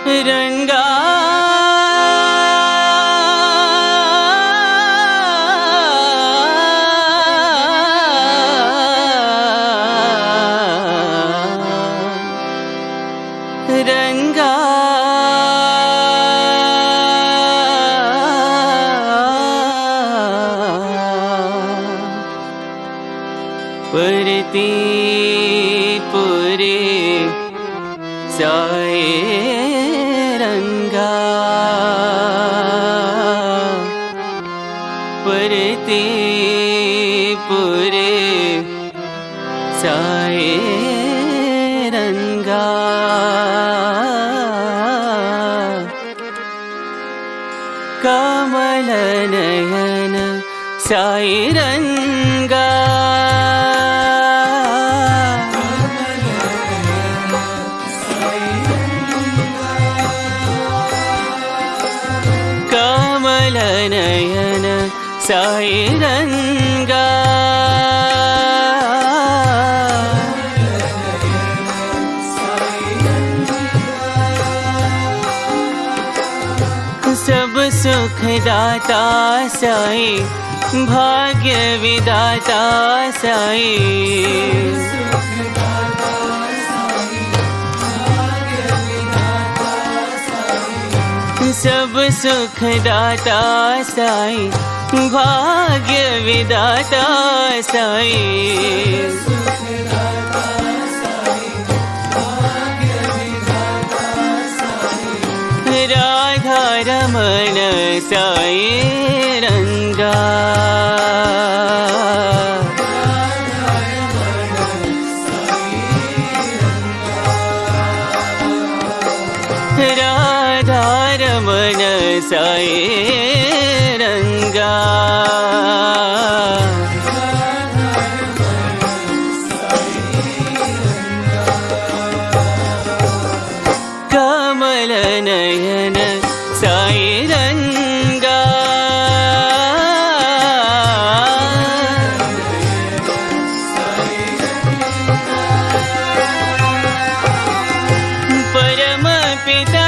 रंगा रंगा परती पुरे साए रंगा परती पुरे साए रंगा कमल नयन साई रंगा कमल नयन साई रंगा सब सुख दाता साई भाग्य विदाता साई सब सुख दाता साई भाग्य विदाता साई राधा रमन साई रंगा राधा रमन साई रंगा कमल नयन साई रंगा परम पिता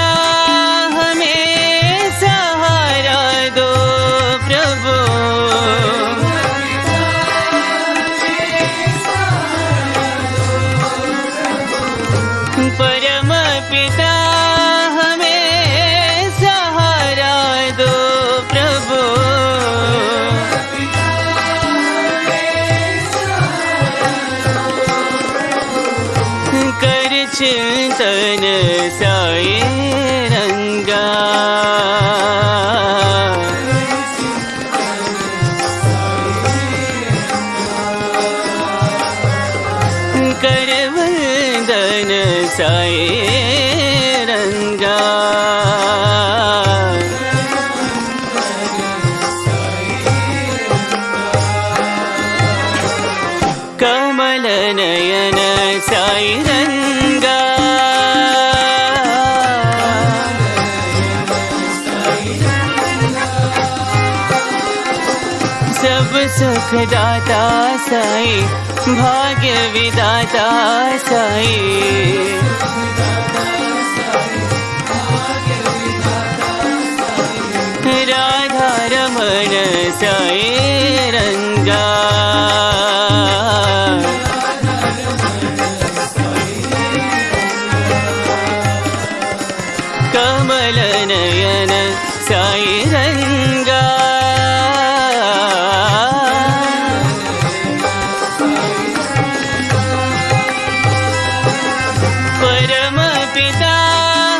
हमें सहारा दो प्रभु परम पिता चिंतन साई रंगा कर वंदन साई रंगा कमल नयन साई रंगा सब सुख दाता साई भाग्य विदाता साई राधा रमन साई रंगा कमल नयन साई रंगा परम पिता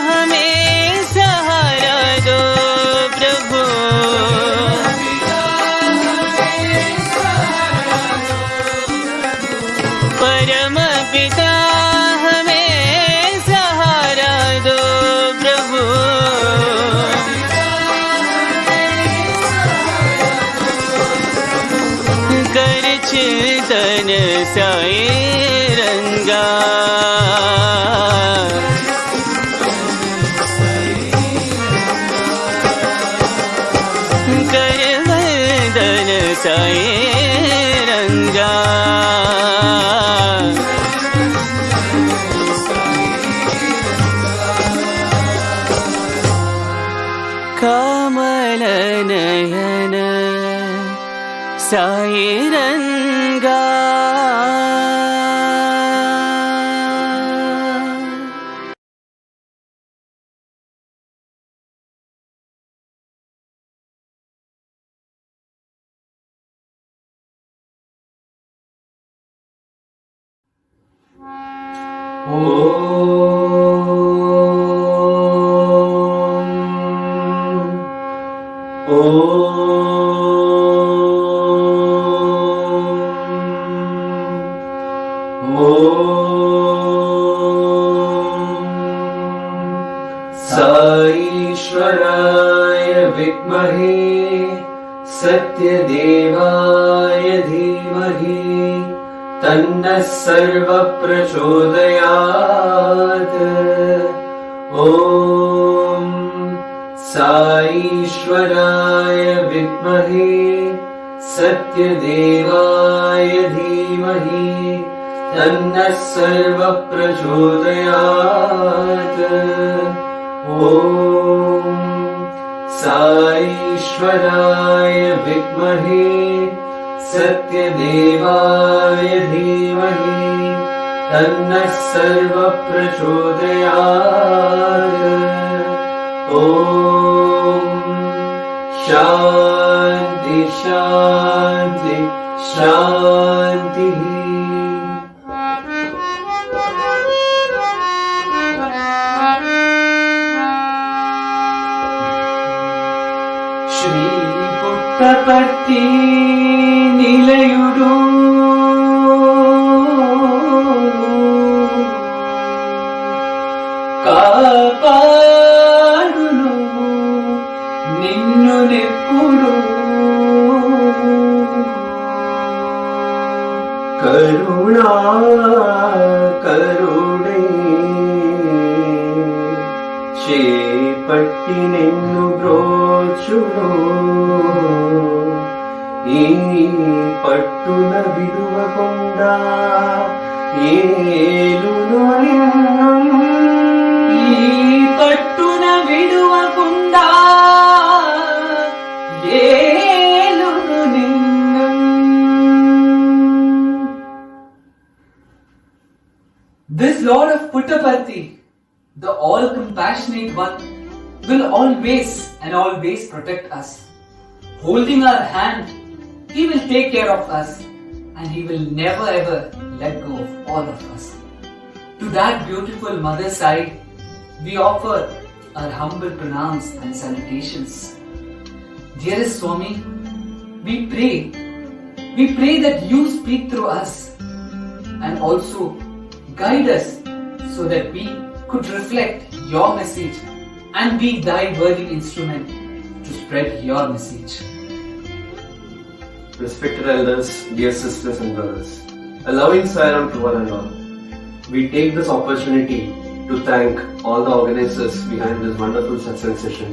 हमें सहारा दो प्रभु परम पिता हमें सहारा दो प्रभु कर चिंतन साई रंगा कर वंदन साई रंगा साईश्वराय विद्महे सत्यदेवाय धीमहि तन्नः सर्वः प्रचोदयात्। ॐ साईश्वराय विद्महे सत्यदेवाय धीमहि तन्नः सर्वः प्रचोदयात्। ॐ साईश्वराय विद्महे सत्यदेवाय धीमहि तन्नः सर्वः प्रचोदयात्। ॐ शान्ति शान्ति शान्तिः। श्री पुट्टपर्ति निलयुडु कापाडुनु निन्नु नेप्पुडु करुणा करुणे చేపట్టి నిన్ను బ్రోచును ఈ పట్టున విడువకుండా ఏలును నిన్ను ఈ పట్టున విడువకుండా ఏలును నిన్ను. This Lord of Puttaparthi, the all-compassionate one, will always and always protect us. Holding our hand, He will take care of us and He will never ever let go of all of us. To that beautiful mother side, we offer our humble pranams and salutations. Dearest Swami, we pray that you speak through us and also guide us so that we could reflect your message and be thy worthy instrument to spread your message. Respected elders, dear sisters and brothers, a loving salam to one and all. We take this opportunity to thank all the organizers behind this wonderful satsang session,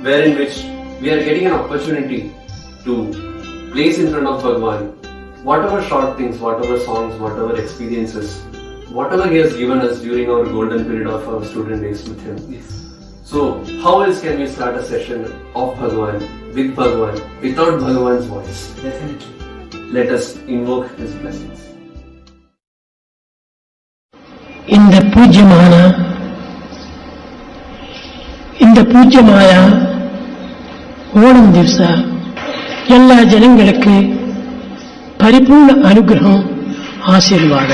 wherein which we are getting an opportunity to place in front of Bhagwan whatever short things, whatever songs, whatever experiences, whatever He has given us during our golden period of our student days with Him. Yes. So, how else can we start a session of Bhagwan, with Bhagwan, without Bhagwan's voice? Definitely. Let us invoke His blessings. இந்த பூஜ்யமான ஓணம் ದಿವಸ ಎಲ್ಲ ಜನங்களுக்கு ಪರಿಪೂರ್ಣ ಅನುಗ್ರಹಂ ಆಶೀರ್ವಾದ.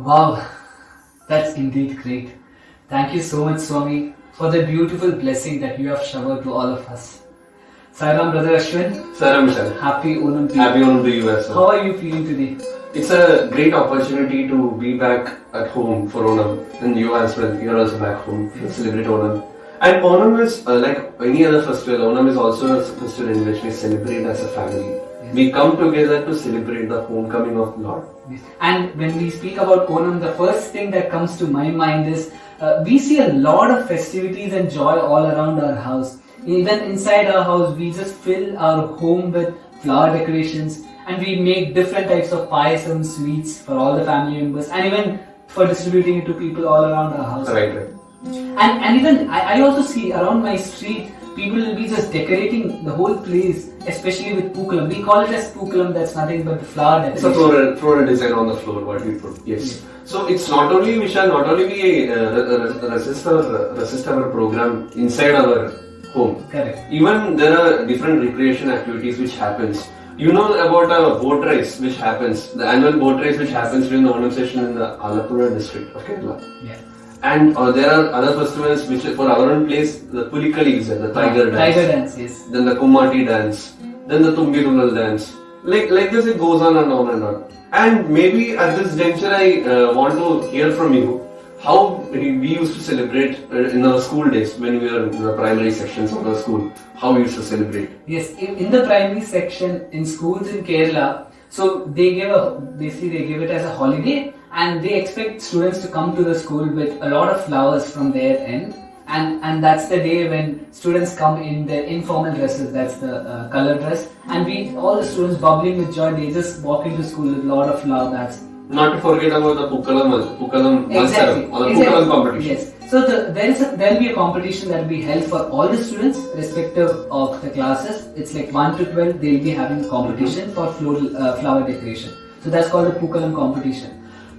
Wow, that's indeed great. Thank you so much, Swami, for the beautiful blessing that you have showered to all of us. Sairam, Brother Ashwin. Saram, sir. Happy Onam to you. Happy Onam to you as well. How are you feeling today? It's a great opportunity to be back at home for Onam, and you as well. You're also back home to celebrate Onam. And Onam is like any other festival. Onam is also a festival in which we celebrate as a family. Yes. We come together to celebrate the homecoming of Lord. And when we speak about Onam, the first thing that comes to my mind is we see a lot of festivities and joy all around our house. Even inside our house, we just fill our home with flower decorations and we make different types of payasam, sweets for all the family members and even for distributing it to people all around our house. Right. And even I also see around my street, people will be just decorating the whole place, especially with pookalam. We call it as pookalam, that's nothing but the flower It's decoration. a floral design on the floor, what we put. Yes. So it's not only, we shall not only be resist our program inside our home. Correct. Even there are different recreation activities which happens. You know about a boat race which happens, the annual boat race which happens during the Onam session in the Alappuzha district of Kerala. Yeah. And there are other festivals which for our own place, the Pulikali is there, the tiger dance. Tiger dance, yes. Then the Kumati dance, then the Tumbirulal dance. Like this it goes on and on and on. And maybe at this juncture I want to hear from you how we used to celebrate in our school days when we were in the primary sections of the school. How we used to celebrate. Yes, in the primary section in schools in Kerala, so they give it as a holiday, and they expect students to come to the school with a lot of flowers from their end, and that's the day when students come in their informal dresses, that's the color dress, and all the students bubbling with joy, they just walk into school with a lot of love. That's not to forget about the Pukkalam exactly. Matsaram or the Pukkalam competition. Yes. So there'll be a competition that will be held for all the students, irrespective of the classes. It's like 1 to 12. They'll be having competition for flower decoration. So that's called the Pukkalam competition.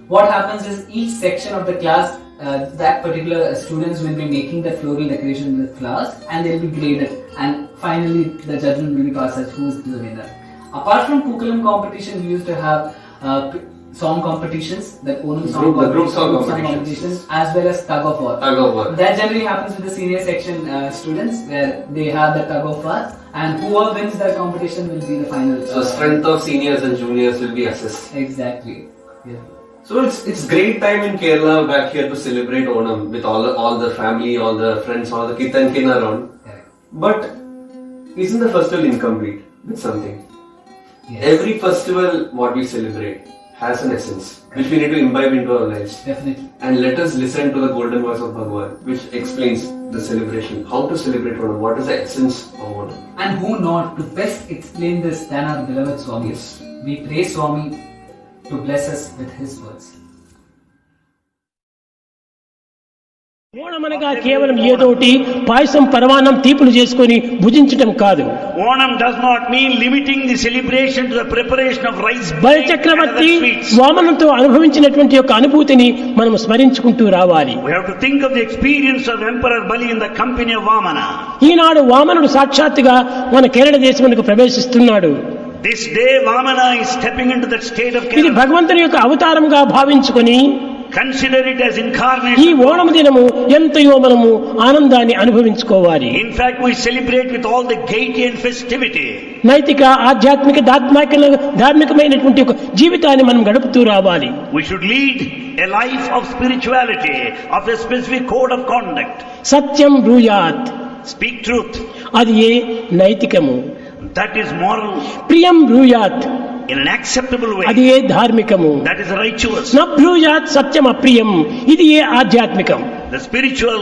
What happens is each section of the class, that particular students will be making the floral decoration with flowers, and they'll be graded. And finally, the judgment will be passed as who is the winner. Apart from Pukkalam competition, we used to have song competitions, the Onam song competitions, as well as tug of war. That generally happens with the senior section students, where they have the tug of war, and whoever wins that competition will be the final. So strength of seniors and juniors will be assessed. Exactly. Yeah. So it's great time in Kerala back here to celebrate Onam with all the family, all the friends, all the kith and kin around. Correct. But isn't the festival incomplete with something? Yes. Every festival what we celebrate has an essence which we need to imbibe into our lives. Definitely. And let us listen to the golden voice of Bhagavan, which explains the celebration, how to celebrate Onam, what is the essence of Onam. And who not to best explain this than our beloved Swami? Yes. We pray Swami to bless us with his words. ఓణమనగా కేవలం ఏదోటి పాయసం పరమాన్నం తీపులు చేసుకొని భుజించటం కాదు. Onam does not mean limiting the celebration to the preparation of rice Balichakravarthi and other sweets. వామనంతో అనుభవించినటువంటి యొక్క అనుభూతిని మనం స్మరించుకుంటూ రావాలి. We have to think of the experience of Emperor Bali in the company of Vamana. ఈనాడు వామనుడు సాక్షాత్తుగా మన కేరళ దేశమునకు ప్రవేశిస్తున్నాడు. This day Vamana is stepping into that state of ఇది Kerala. భగవంతుని యొక్క అవతారంగా భావించుకొని Consider it as ఈ incarnation. ఓణం దినము ఎంతయో మనము ఆనందాన్ని అనుభవించుకోవాలి. In fact, we celebrate with all the gaiety and festivity. నైతిక ఆధ్యాత్మిక ధార్మికమైనటువంటి ఒక జీవితాన్ని మనం గడుపుతూ రావాలి. We should lead a life of spirituality, of a specific code of conduct. Satyam బ్రూయాత్, Speak truth. అది ఏ నైతికము. That is moral. ప్రియం బ్రూయాత్, In an acceptable అది way. A ధార్మికము. That is righteous. న బ్రూయాత్ సత్యం అప్రియం, ఇది ఏ ఆధ్యాత్మికం. The spiritual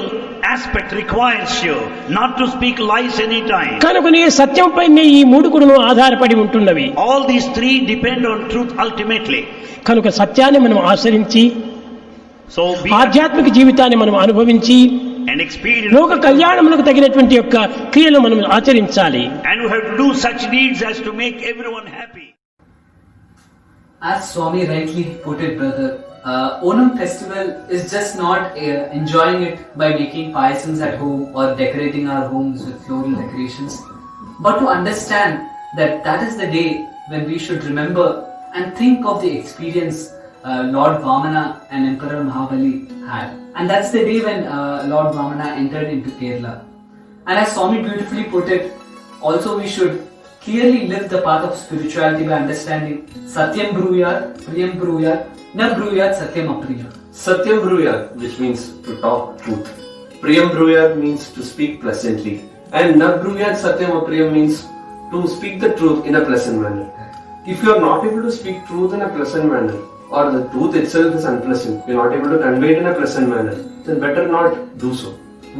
aspect requires you not to speak lies any time. కనుకనే సత్యంపైనే ఈ మూడు కూడా ఆధారపడి ఉంటున్నవి. All these three depend on truth ultimately. కనుక సత్యాన్ని మనం ఆచరించి So be ఆధ్యాత్మిక జీవితాన్ని మనం అనుభవించి and experience. లోక కళ్యాణములకు తగినటువంటి యొక్క క్రియలు మనం ఆచరించాలి. And we have to do such deeds as to make everyone happy. As Swami rightly put it, brother, Onam festival is just not enjoying it by making payasams at home or decorating our homes with floral decorations, but to understand that is the day when we should remember and think of the experience Lord Vamana and Emperor Mahabali had. And that's the day when Lord Vamana entered into Kerala. And as Swami beautifully put it, also we should clearly live the path of spirituality by understanding Satyam Bruyat, Priyam Bruyat, Na Bruyat Satyam Apriyam. Satyam Bruyat, which means to talk truth. Priyam Bruyat means to speak pleasantly. And Na Bruyat Satyam Apriyam means to speak the truth in a pleasant manner. If you are not able to speak truth in a pleasant manner, or the truth itself is unpleasant, you are not able to convey it in a pleasant manner, then better not do so.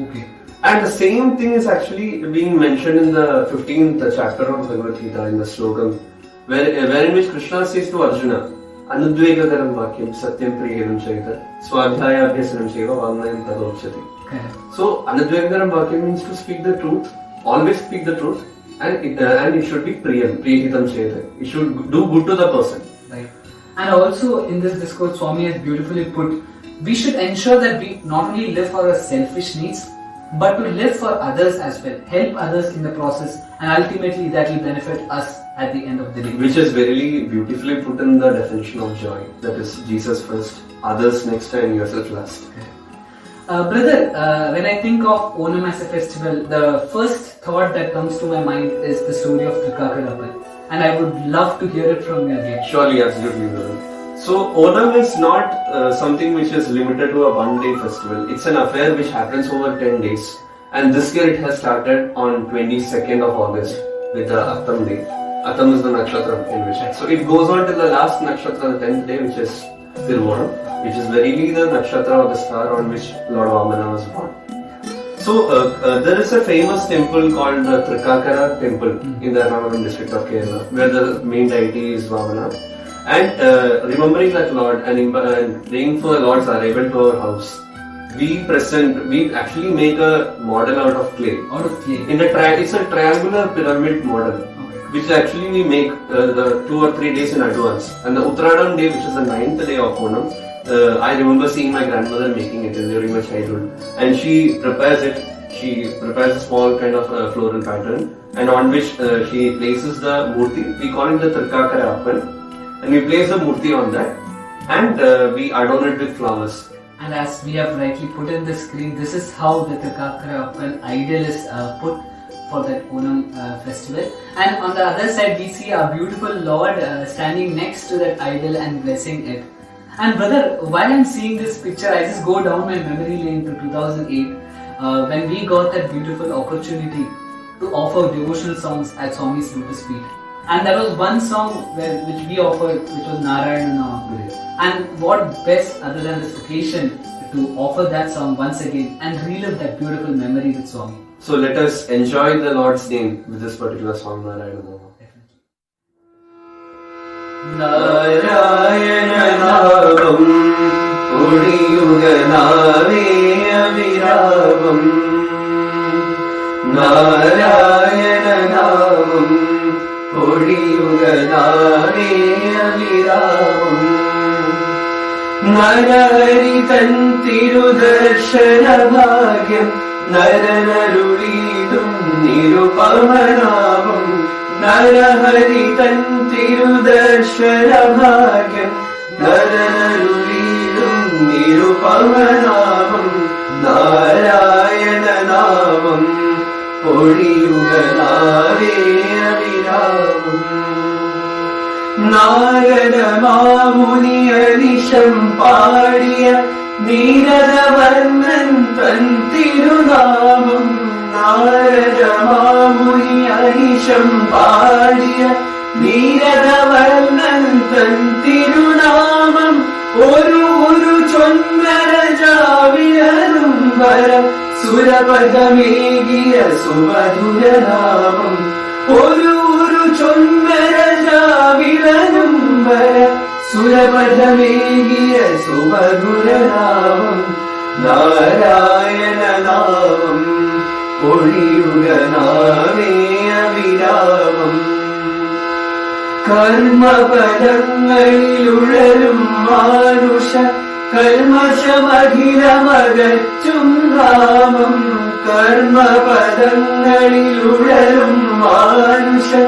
Okay. And the same thing is actually being mentioned in the 15th chapter of Bhagavad Gita in the slokam, wherein which Krishna says to Arjuna, Anudvegagaram vakyam satyam priyevam chayita swadhyaya abhyasanam chaiva vagnayam tadokshati. Correct. So Anudvegagaram vakyam means to speak the truth, always speak the truth, and it should be priyam, priyehitam chayita. It should do good to the person. Right. And also in this discourse, Swami has beautifully put, we should ensure that we not only live for our selfish needs, but to live for others as well, help others in the process, and ultimately that will benefit us at the end of the day. Which is very beautifully put in the definition of joy. That is Jesus first, others next, and yourself last. Brother, when I think of Onam as a festival, the first thought that comes to my mind is the story of Thrikkakkarappan. And I would love to hear it from you again. Surely, absolutely, brother. So, Onam is not something which is limited to a one-day festival. It's an affair which happens over 10 days. And this year it has started on 22nd of August with the Attam day. Attam is the nakshatra in which. So, it goes on till the last nakshatra, the 10th day, which is Tirvonam, which is verily the nakshatra or the star on which Lord Vamana was born. So, there is a famous temple called the Thrikkakara temple in the Ernakulam district of Kerala, where the main deity is Vamana. And remembering that Lord and praying for the Lord's arrival to our house, we actually make a model out of clay. Out of clay. It's a triangular pyramid model, which actually we make the 2 or 3 days in advance. And the Uttaradam day, which is the 9th day of Onam, I remember seeing my grandmother making it during my childhood. And she prepares it. She prepares a small kind of floral pattern, and on which she places the murti. We call it the Thrikkakkarappan. And we place the murti on that, and we adorn it with flowers. And as we have rightly put in the screen, this is how the Thrikkakkarappan idol is put for that Onam festival. And on the other side, we see a beautiful Lord standing next to that idol and blessing it. And brother, while I'm seeing this picture, I just go down my memory lane to 2008 when we got that beautiful opportunity to offer devotional songs at Swami's Lotus Feet. And there was one song which we offered, which was Narayana Nama. And what best other than this occasion to offer that song once again and relive that beautiful memory with Swami. So let us enjoy the Lord's name with this particular song, Narayana Nama. Narayana Navam Udiyuganave Aviravam Narayana Navam Udiyuganave Aviravam Naraharitan Tirudarshana Bhagyam Naranarulidum Nirupamanavam Naraharitan Tirudarshana Bhagyam Naranarulidum Nirupamanavam Narayana Navam Podiyuganave Aviravam Narada Mamuni Anisham Padiya Nirada Varnan Tantirunamam Narada Mamuni Anisham Padiya Nirada Varnan Tantirunamam Oru Chonnara Javilanum Vara Surapadhamegiya Sumadhuranamam Oru Chonnara Javilanum Vara Surapadhamegiya Sumadhuranamam Narayana Navam Podiyuganave Aviravam Karma Padangalilularum Manusha Kalmashamadhiramagachum Namam Karma Padangalilularum Manusha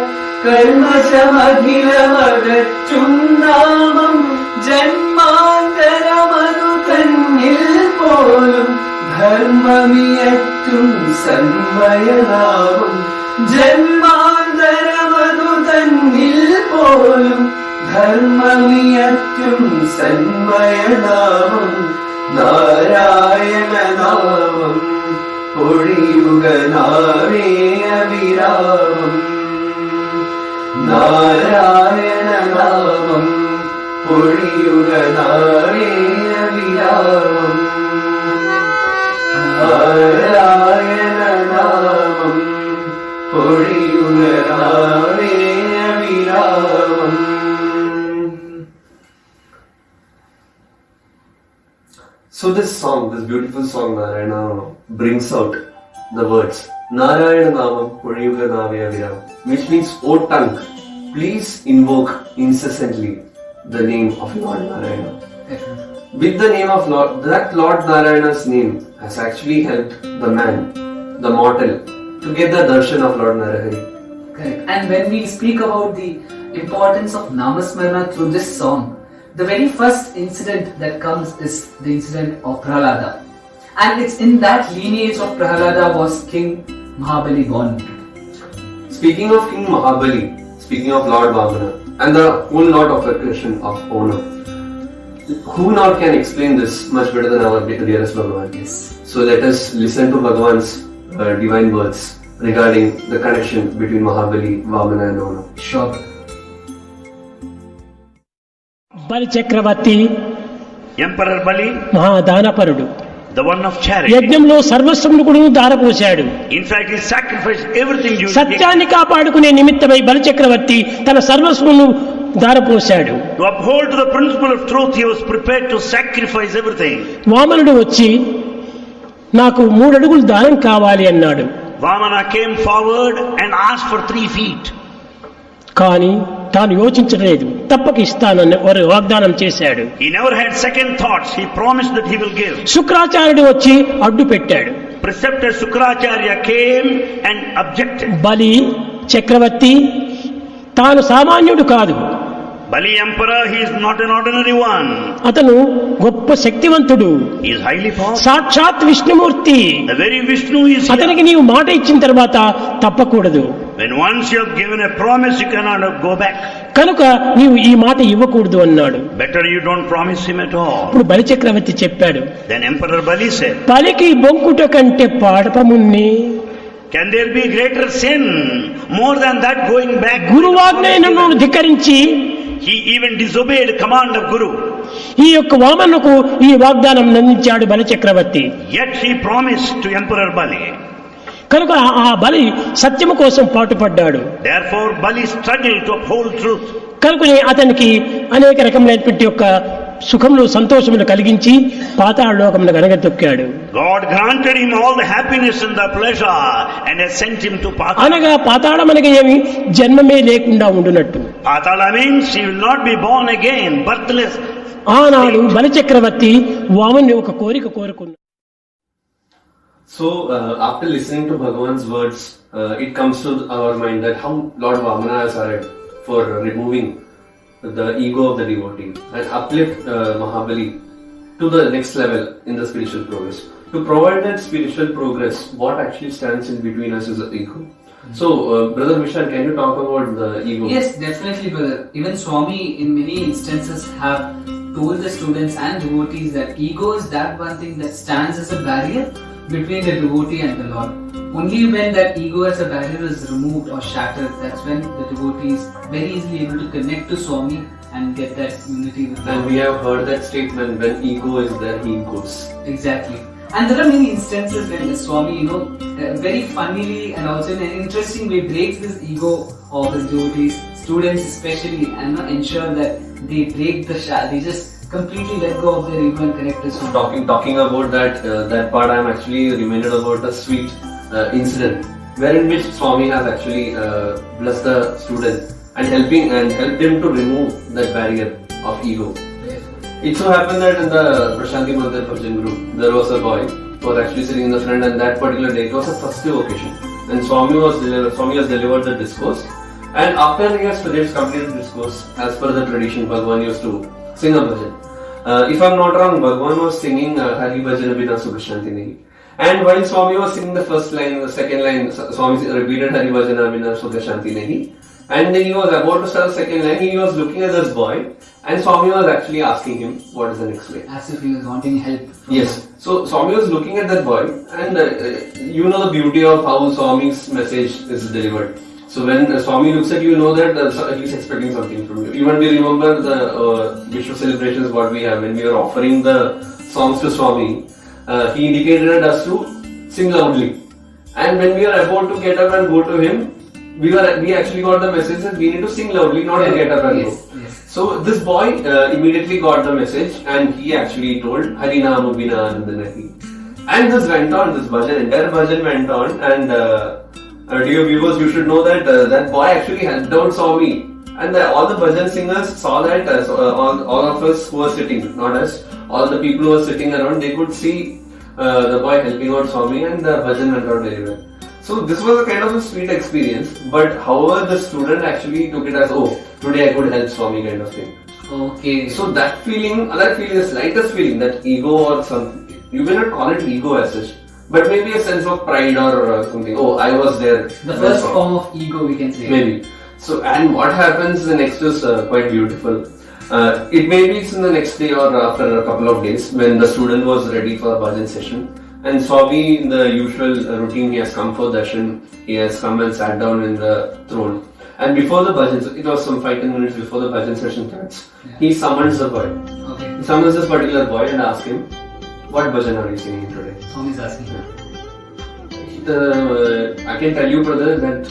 Kalmashamadhiramagachum Namam Janmantaramanu polum Dharmamiyattum Sanvayanamam Janmantaramanu polum Dharmamiyattum Sanvayanamam Narayana Navam Podiyuganave Aviravam Narayana Navam Podiyuganave Aviravam Narayana Navam Podiyuganave Aviravam. So this song, this beautiful song Narayana brings out the words Narayana Navam Podiyuganave Aviravam, which means, O tongue, please invoke incessantly the name of Lord Narayana. With the name of Lord, that Lord Narayana's name has actually helped the man, the mortal, to get the darshan of Lord Narahari. Correct. And when we speak about the importance of Namasmarana through this song, the very first incident that comes is the incident of Prahalada. And it's in that lineage of Prahalada was King Mahabali born. Speaking of King Mahabali, speaking of Lord Vamana, and the whole lot of recognition of honor, who now can explain this much better than our dearest Bhagavan? Yes. So let us listen to Bhagavan's divine words regarding the connection between Mahabali, Vamana and honor. Sure. బలి చక్రవర్తి Emperor Bali, మహాదానపరుడు, the one of charity. యజ్ఞంలో సర్వస్వమును కూడా దారపోశాడు. In fact, he sacrificed everything during the సత్యాన్ని కాపాడుకునే నిమిత్తమై బలి చక్రవర్తి తన సర్వస్వమును దారపోశాడు. To uphold to the principle of truth, he was prepared to sacrifice everything. వామనుడు వచ్చి నాకు 3 అడుగులు దానం కావాలి అన్నాడు. Vamana came forward and asked for 3 feet. కానీ తాను యోచించలేదు, తప్పక ఇస్తానని వారు వాగ్దానం చేశాడు. He never had second thoughts. He promised that he will give. శుక్రాచార్యుడు వచ్చి అడ్డు పెట్టాడు. Preceptor Sukracharya came and objected. బలి చక్రవర్తి తాను సామాన్యుడు కాదు, Bali Emperor, he is not an ordinary one. అతను గొప్ప శక్తివంతుడు, He is highly powerful. సాక్షాత్ Vishnumurthy. The very Vishnu is అతనికి here. నీవు మాట ఇచ్చిన తర్వాత తప్పకూడదు, When once you have given a promise, you cannot go back. కనుక నీవు ఈ మాట ఇవ్వకూడదు అన్నాడు. Better you don't promise him at all. ఇప్పుడు బలి చక్రవర్తి చెప్పాడు, Then Emperor Bali said, పలికి బొంకుట కంటే పాడపమున్ని, can there be greater sin more than that going back? గురువాజ్ఞను ధిక్కరించి He even disobeyed command of Guru. ఈ యొక్క వామనుకు ఈ వాగ్దానం అందించాడు బలి చక్రవర్తి. Yet he promised to Emperor Bali. కనుక ఆ బలి సత్యము కోసం పాటుపడ్డాడు. Therefore Bali struggled to uphold truth. కనుకనే అతనికి అనేక రకమైనటువంటి యొక్క సుఖములు సంతోషములు కలిగించి పాతాళ లోకమును గనగతొక్కాడు. God granted him all the happiness and the pleasure and has sent him to Patala. అనగా పాతాళం అనగా ఏమి, జన్మమే లేకుండా ఉండునట్టు. Patala means he will not be born again, birthless. ఆనాడు బలి చక్రవర్తి వామన్ని ఒక కోరిక కోరుకున్నాడు. So, after listening to Bhagavan's words, it comes to our mind that how Lord Vamana has arrived for removing the ego of the devotee and uplift Mahabali to the next level in the spiritual progress. To provide that spiritual progress, what actually stands in between us is the ego. So, Brother Vishal, can you talk about the ego? Yes, definitely, brother. Even Swami in many instances have told the students and devotees that ego is that one thing that stands as a barrier between the devotee and the Lord. Only when that ego as a barrier is removed or shattered, that's when the devotee is very easily able to connect to Swami and get that unity with And Lord. we have heard that statement, when ego is there, he goes. Exactly. And there are many instances when the Swami, very funnily and also in an interesting way breaks this ego of his devotees, students especially, and ensure that they break the they just completely let go of their ego and connect to Swami. Talking about that part, I am actually reminded about a sweet incident wherein which Swami has actually blessed the student and helped him to remove that barrier of ego. It so happened that in the Prashanti Mandir Bhajan group, there was a boy who was actually sitting in the front, and that particular day it was a festive occasion. And Swami has delivered the discourse, and after he has finished completed discourse, as per the tradition, Bhagavan used to sing a bhajan. If I'm not wrong, Bhagavan was singing Hari Bhajan Bina Sukha Nahi. And while Swami was singing the first line, the second line, Swami repeated Hari Bhajan Bina Sukha Shanti Nahi. And then he was about to start the second line, he was looking at this boy, and Swami was actually asking him, what is the next line? As if he was wanting help. Yes. So Swami was looking at that boy, and you know the beauty of how Swami's message is delivered. So when Swami looks at you, know that he's expecting something from you. Even we remember the Vishnu celebrations what we have when we are offering the songs to Swami. He indicated us to sing loudly, and when we are about to get up and go to him, we actually got the message that we need to sing loudly, not to get up and go. Yes. So this boy immediately got the message, and he actually told Harinam Bina Anandanahi. And this went on, this bhajan, entire bhajan went on, and dear viewers, you should know that that boy actually helped out Swami, and all the bhajan singers saw that. All of us who were sitting, not us, all the people who were sitting around, they could see the boy helping out Swami, and the bhajan went out very well. So this was a kind of a sweet experience, but however the student actually took it as, oh, today I could help Swami kind of thing. Okay. So that feeling, the slightest feeling, that ego or something, you may not call it ego as such, but maybe a sense of pride or something. Oh, I was there. The first form of ego, we can say. Maybe. So, and what happens the next is quite beautiful. It may be in the next day or after a couple of days when the student was ready for a bhajan session. And Swami, in the usual routine, he has come for darshan. He has come and sat down in the throne. And before the bhajan, it was some 5-10 minutes before the bhajan session starts, he summons the boy. Okay. He summons this particular boy and asks him, what bhajan are you singing today? Swami is asking. I can tell you, brother, that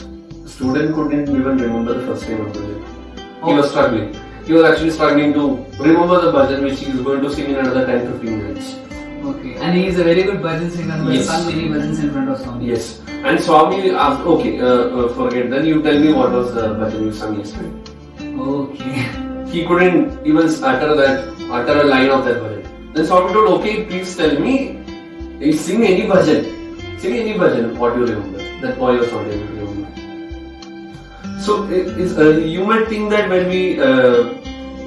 student couldn't even remember the first name of the bhajan. He was struggling. He was actually struggling to remember the bhajan which he is going to sing in another 10-15 minutes. Okay. And he is a very good bhajan singer who has Yes. sung many bhajans in front of Swami. Yes. And Swami asked, okay, forget that. You tell me what was the bhajan you sang yesterday. Okay. He couldn't even utter a line of that bhajan. Then Swami told, okay, please tell me, sing any bhajan. Sing any bhajan, what you remember. That boy was not able to remember. So you might think that when we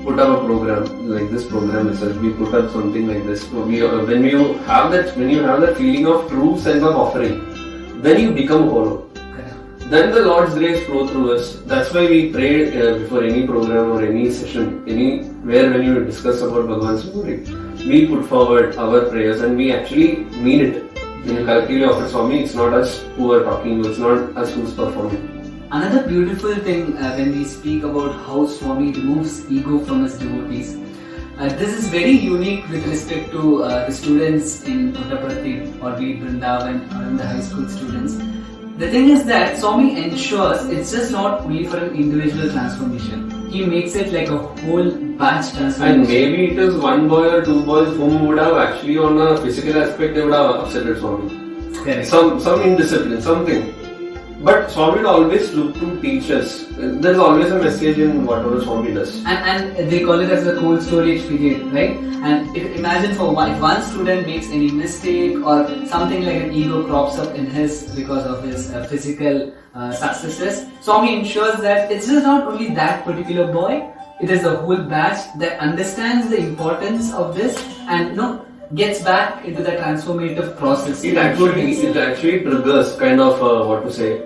put up a program like this program itself, we put up something like this. When you have that feeling of true sense of offering, then you become hollow. Then the Lord's grace flow through us. That's why we pray before any program or any session, anywhere when you discuss about Bhagwan's glory. We put forward our prayers and we actually mean it. When you collectively offer Swami, it's not us who are talking, it's not us who's performing. Another beautiful thing when we speak about how Swami removes ego from his devotees. This is very unique with respect to the students in Puttaparthi or be it Vrindavan or in the high school students. The thing is that Swami ensures it's just not only for an individual transformation. He makes it like a whole batch transformation. And maybe it is one boy or two boys whom would have actually on a physical aspect they would have upset Swami. Correct. Some indiscipline, something. But Swami will always look to teach us. There's always a message in whatever Swami does. And they call it as the cold storage period, right? And imagine if one student makes any mistake or something like an ego crops up in his because of his physical successes, Swami ensures that it's just not only that particular boy, it is a whole batch that understands the importance of this and gets back into the transformative process. It actually triggers kind of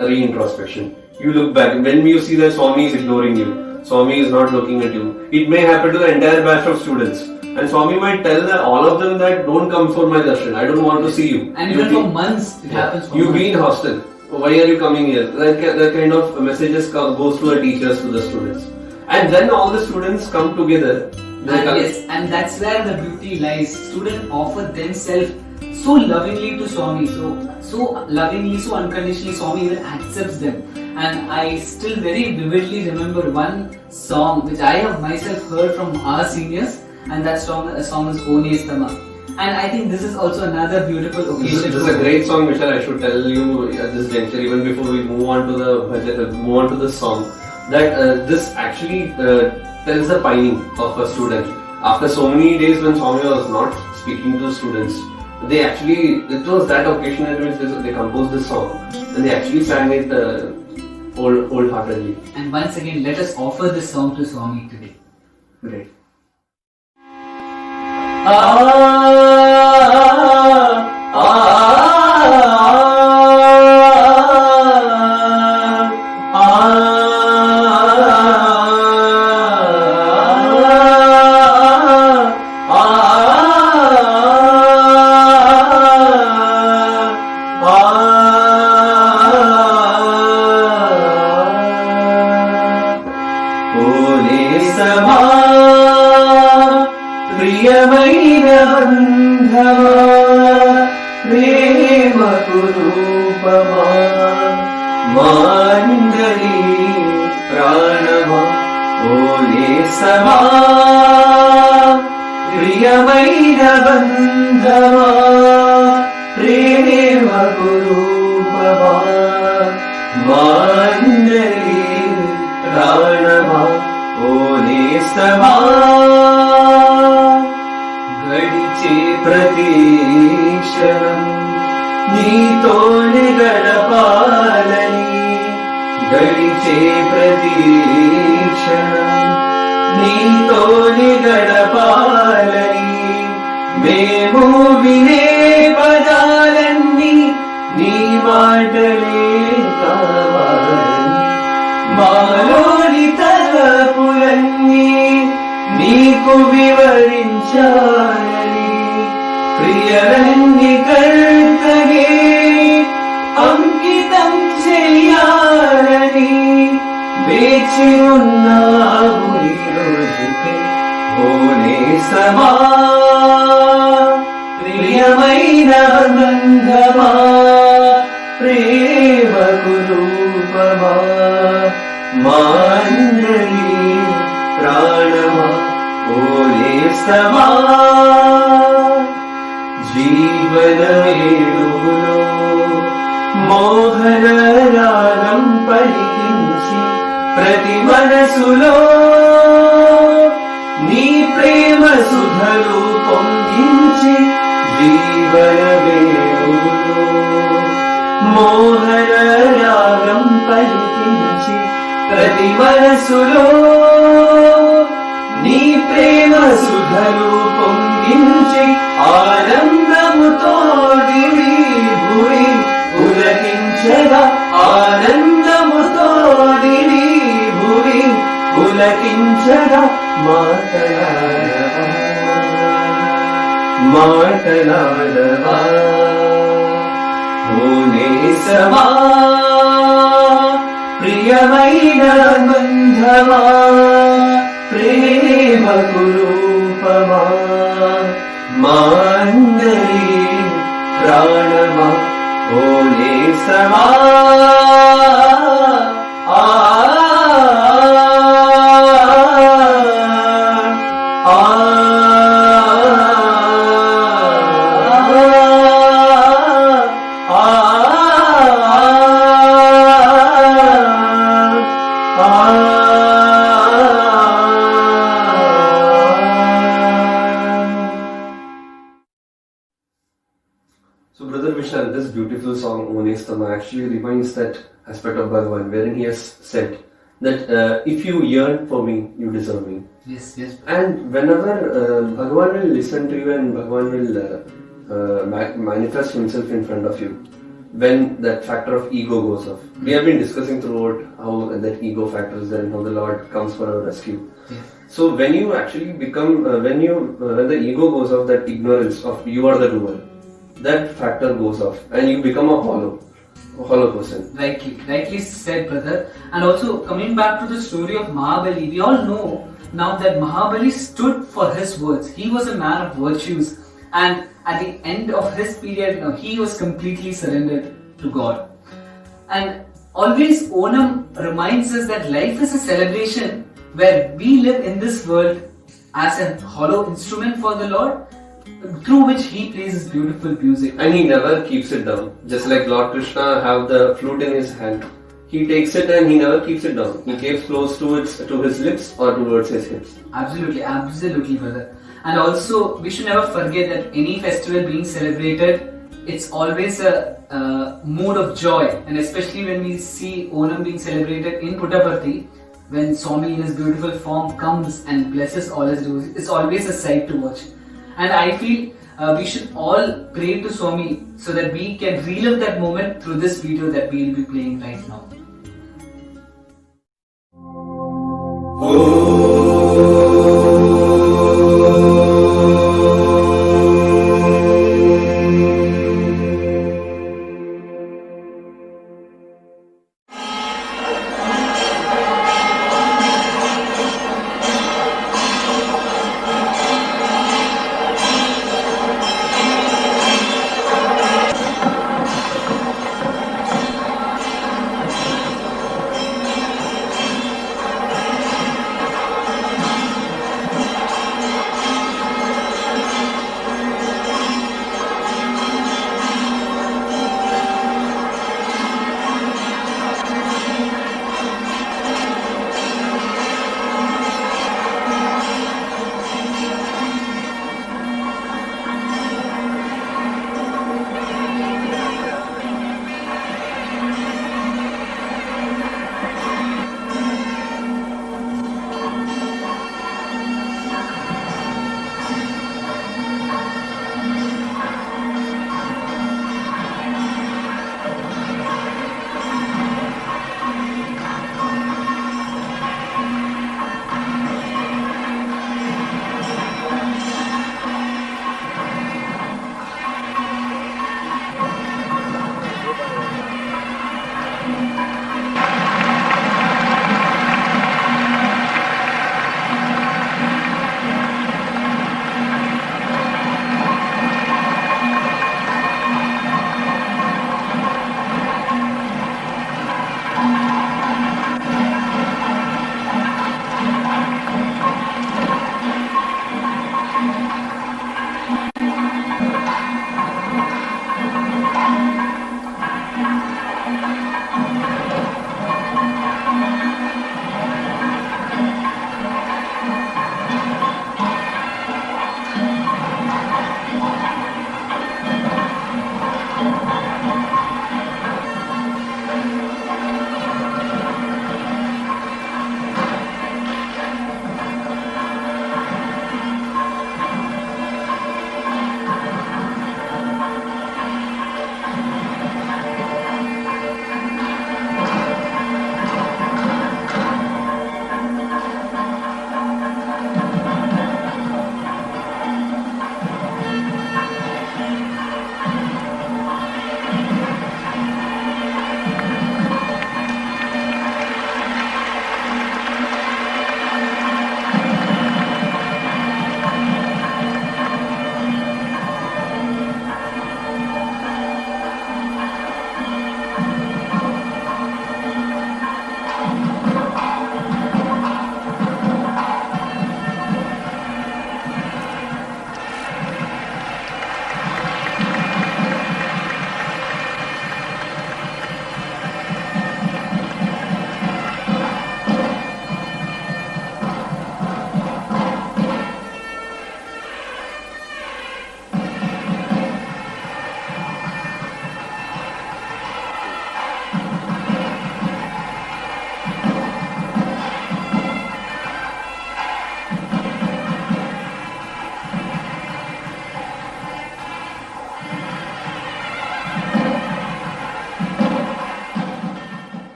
re-introspection. You look back, when you see that Swami is ignoring you, Swami is not looking at you, it may happen to the entire batch of students. And Swami might tell all of them that don't come for my darshan, I don't want to see you. And even for months, it happens for You months. be in hostel, why are you coming here? That kind of messages goes to the teachers, to the students. And then all the students come together. Yes, and that's where the beauty lies. Students offer themselves so lovingly to Swami, so lovingly, so unconditionally. Swami even accepts them. And I still very vividly remember one song which I have myself heard from our seniors, and that song is O Nestama. And I think this is also another beautiful occasion. This is a great song, Michelle. I should tell you at this juncture, even before we move on to the song, that this actually tells the pining of a student. After so many days when Swami was not speaking to students, it was that occasion at which they composed this song and they actually sang it wholeheartedly. And once again, let us offer this song to Swami today. Great. ప్రియమైన బంధవా ప్రేమ కురూపమా మాంగళి ప్రాణమా ఓలేసమా ప్రియమైన బంధవా ప్రేమ కురూపమా మాంగళి ప్రాణమా ఓలేసమా గడిచే ప్రతి క్షణం నీతోనే గడపా గడిచే ప్రతీక్షణం నీతోని గడపాలని మేము వినే పదాలన్నీ నీ మాటలే కావాలని మాలోని తలపులన్నీ నీకు వివరించాలని క్రియలన్నీ కర్తగే అంకితం చెయ్యాలని వేచి ఉన్నావు ఈ రోజుకే ఓ నేస్తమా ప్రియమైన బంధమా ప్రేమకు రూపమా మా అందరి ప్రాణమా ఓ నేస్తమా జీవన వేణువులో మోహన రాగం పలికించి ప్రతి మనసులో నీ ప్రేమ సుధలు పొంగించి జీవన వేణువులో మోహన రాగం పలికించి ప్రతి మనసులో నీ ప్రేమ సుధలు పొంగించి ఆనందముతో దివి భువి పులకించగా ఆనందముతో దివి భువి పులకించగా మాటలాడవా ఓ నేసమా ప్రియమైన బంధమా ప్రేమకు రూపమా మా అందరి ప్రాణమా ఓ నేసమా ఆ So, Brother Vishal, this beautiful song, O Nestama, actually reminds that aspect of Bhagavan, wherein he has said that if you yearn for me, you deserve me. Yes, yes. And whenever Bhagavan will listen to you and Bhagavan will manifest himself in front of you, when that factor of ego goes off. We have been discussing throughout how that ego factor is there and how the Lord comes for our rescue. Yes. So when you actually become, when the ego goes off, that ignorance of you are the doer, that factor goes off and you become a hollow person. Rightly said, brother. And also coming back to the story of Mahabali, we all know now that Mahabali stood for his words. He was a man of virtues, and at the end of his period, he was completely surrendered to God. And always Onam reminds us that life is a celebration where we live in this world as a hollow instrument for the Lord, through which he plays his beautiful music. And he never keeps it down. Just like Lord Krishna have the flute in his hand, he takes it and he never keeps it down. He keeps close to his lips or towards his hips. Absolutely, brother. And also, we should never forget that any festival being celebrated, it's always a mood of joy. And especially when we see Onam being celebrated in Puttaparthi, when Swami in his beautiful form comes and blesses all his devotees, it's always a sight to watch. And I feel we should all pray to Swami so that we can relive that moment through this video that we will be playing right now.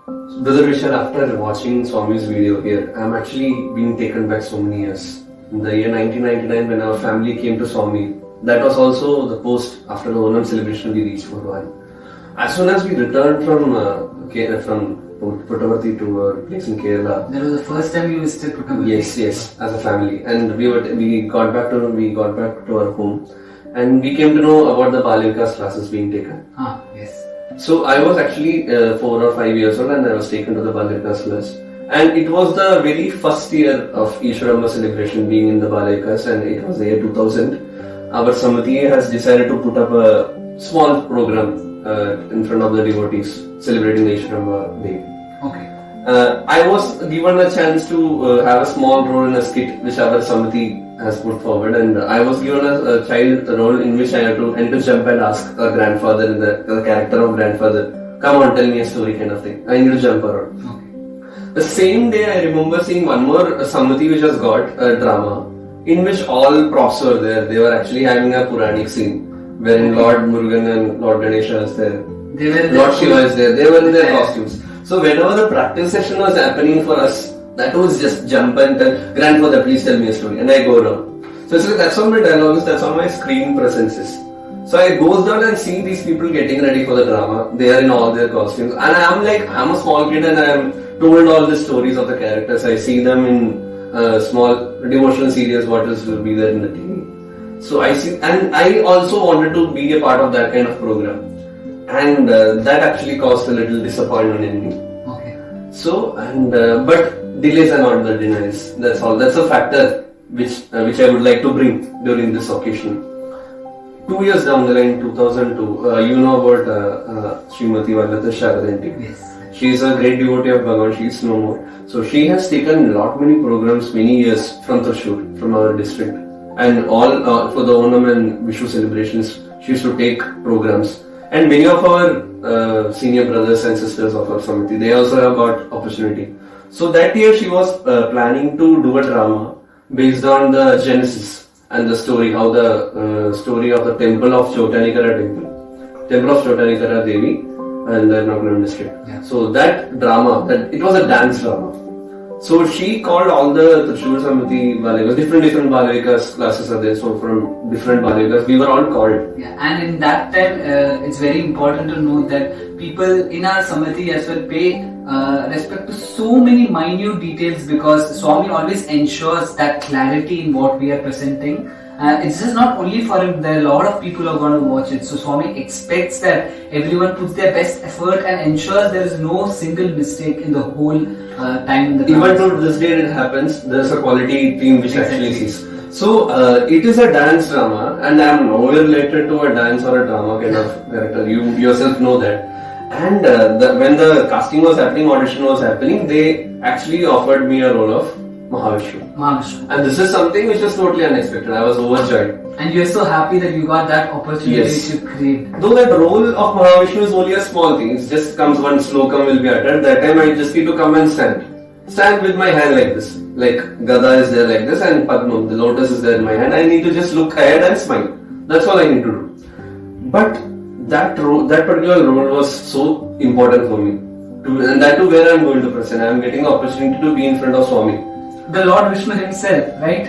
Brother Vishal, after watching Swami's video here, I'm actually being taken back so many years. In the year 1999, when our family came to Swami, that was also the post after the Onam celebration we reached Murwani. As soon as we returned from Puttaparthi to our place in Kerala, That was the first time you visited Puttaparthi? yes, as a family, and we got back to our home, and we came to know about the Bal Vikas classes being taken. Yes. So I was actually 4 or 5 years old, and I was taken to the Bal Vikas class. And it was the very first year of Ishwarama celebration being in the Bal Vikas, and it was the year 2000. Our Samiti has decided to put up a small program in front of the devotees celebrating the Ishwarama Day. Okay. I was given a chance to have a small role in a skit which our Samiti has put forward, and I was given a child role in which I had to jump and ask a grandfather in the character of grandfather, come on, tell me a story kind of thing. I need to jump around. Okay. The same day I remember seeing one more Samati which has got a drama in which all props were there. They were actually having a Puranic scene wherein Lord Murugan and Lord Ganesha was there. They were Lord Shiva is there. They were in their costumes. So whenever the practice session was happening for us, that was just jump and tell, grandfather, please tell me a story. And I go down. So it's like that's how my dialogue is, that's how my screen presence is. So I goes down and see these people getting ready for the drama. They are in all their costumes. And I'm a small kid and I am told all the stories of the characters. I see them in small devotional series, what else will be there in the TV. So I see, and I also wanted to be a part of that kind of program. And that actually caused a little disappointment in me. Okay. So, but delays are not the denials. That's all. That's a factor which I would like to bring during this occasion. 2 years down the line, 2002, you know about Srimati Vallata Sharadanti. Yes. She is a great devotee of Bhagavan. She is no more. So she has taken many programs, many years from Thrissur, from our district, and all for the Onam and Vishu celebrations. She used to take programs. And many of our senior brothers and sisters of our Samiti, they also have got opportunity. So that year she was planning to do a drama based on the genesis and the story, how the story of the temple of Chotanikara temple of Chotanikara Devi and Ernakulam district. Yeah. So that drama, it was a dance drama. So she called all the Thrissur Samiti Bal Vikas, different Bal Vikas classes are there, so from different Bal Vikas, we were all called. Yeah, and in that time, it's very important to note that people in our Samiti as well pay respect to so many minute details, because Swami always ensures that clarity in what we are presenting. It's just not only for him, there are a lot of people who are going to watch it. So Swami expects that everyone puts their best effort and ensures there is no single mistake in the whole time in the Even class. though this day it happens, there's a quality team which actually sees. So it is a dance drama, and I am nowhere related to a dance or a drama kind of character. You yourself know that. And when the casting was happening, audition was happening, they actually offered me a role of Mahavishnu. Mahavishnu. And this is something which was totally unexpected. I was overjoyed. And you're so happy that you got that opportunity Yes. to create. Though that role of Mahavishnu is only a small thing, it just comes one slokam will be uttered. That time I just need to come and stand with my hand like this. Like Gada is there like this and Padma, the lotus is there in my hand. I need to just look ahead and smile. That's all I need to do. But that particular role was so important for me. And that too where I am going to present. I am getting the opportunity to be in front of Swami. The Lord Vishnu himself, right?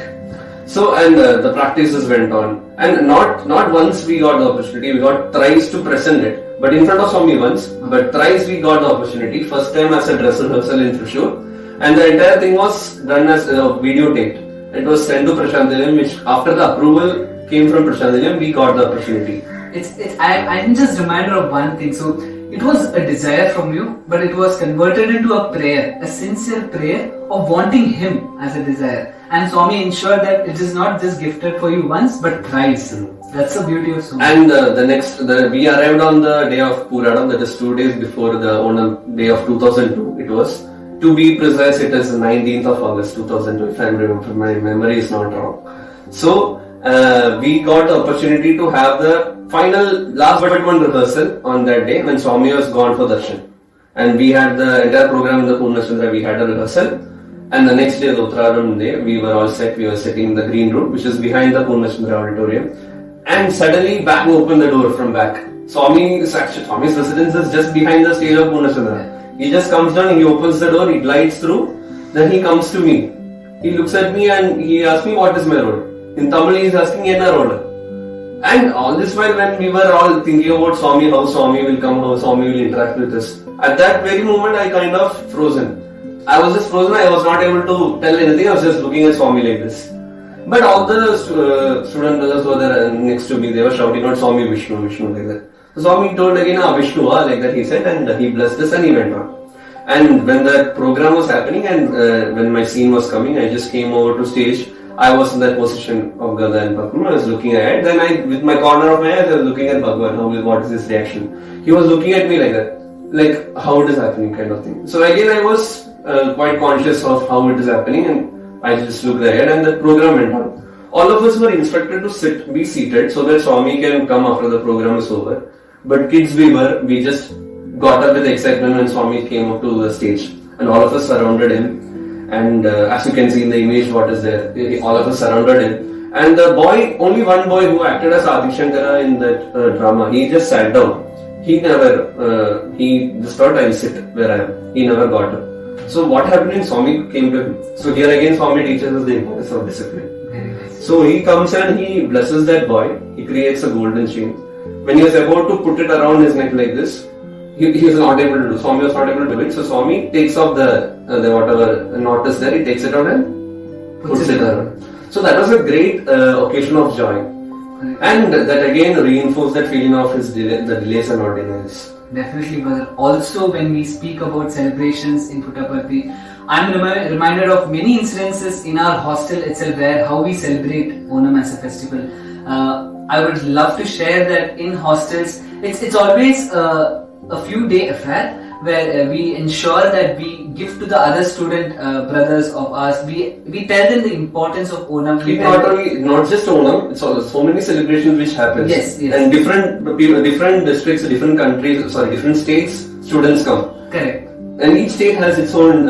So, and the practices went on. And not once we got the opportunity, we got thrice to present it. But in front of Swami once, but thrice we got the opportunity. First time as a dress rehearsal in Thrissur. And the entire thing was done as videotaped. It was sent to Prashant Nilayam, which after the approval came from Prashant Nilayam, we got the opportunity. I'm just reminder of one thing. So it was a desire from you, but it was converted into a prayer, a sincere prayer of wanting him as a desire. And Swami ensured that it is not just gifted for you once, but thrice. That's the beauty of Swami. And we arrived on the day of Puradam, that is 2 days before the Onam day of 2002. It was, to be precise, it is 19th of August 2002, if I remember, my memory is not wrong. So, we got the opportunity to have the final last but one rehearsal on that day when Swami was gone for darshan. And we had the entire program in the Purnachandra, we had a rehearsal. And the next day, the Uttaradam day, we were all set, we were sitting in the green room, which is behind the Purnachandra auditorium. And suddenly, back opened the door from back. Swami's residence is just behind the stage of Purnachandra. He just comes down, he opens the door, he glides through, then he comes to me. He looks at me and he asks me what is my role. In Tamil he is asking enna role. And all this while when we were all thinking about Swami, how Swami will come, how Swami will interact with us. At that very moment I kind of frozen. I was just frozen, I was not able to tell anything, I was just looking at Swami like this. But all the student brothers who were there next to me, they were shouting out Swami Vishnu, Vishnu like that. So Swami told again, Vishnu, like that he said, and he blessed us and he went on. And when that program was happening and when my scene was coming, I just came over to stage. I was in that position of Gada and Bhakman. I was looking ahead. Then I, with my corner of my eyes, I was looking at Bhagwan. What is his reaction? He was looking at me like that. Like how it is happening kind of thing. So again, I was quite conscious of how it is happening and I just looked ahead and the program went on. All of us were instructed to be seated so that Swami can come after the program is over. But kids we just got up with excitement when Swami came up to the stage and all of us surrounded him. And as you can see in the image what is there, all of us surrounded him. And the boy, only one boy who acted as Adi Shankara in that drama, he just sat down. He just thought I'll sit where I am. He never got up. So what happened when Swami came to him? So here again Swami teaches us the importance of discipline. Very nice. So he comes and he blesses that boy. He creates a golden chain. When he was about to put it around his neck like this, he was not able to do. Swami was not able to do it. So Swami takes off the whatever knot is there. He takes it out and puts it around. So that was a great occasion of joy. And that again reinforced that feeling of the delays and not denials. Definitely, brother. Also, when we speak about celebrations in Puttaparthi, I'm reminded of many incidences in our hostel itself where how we celebrate Onam as a festival. I would love to share that in hostels, it's always a few day affair where we ensure that we give to the other student brothers of ours. We tell them the importance of Onam. Not just Onam, it's also so many celebrations which happens. Yes. And different districts, different countries, different states, students come. Correct. And each state has its own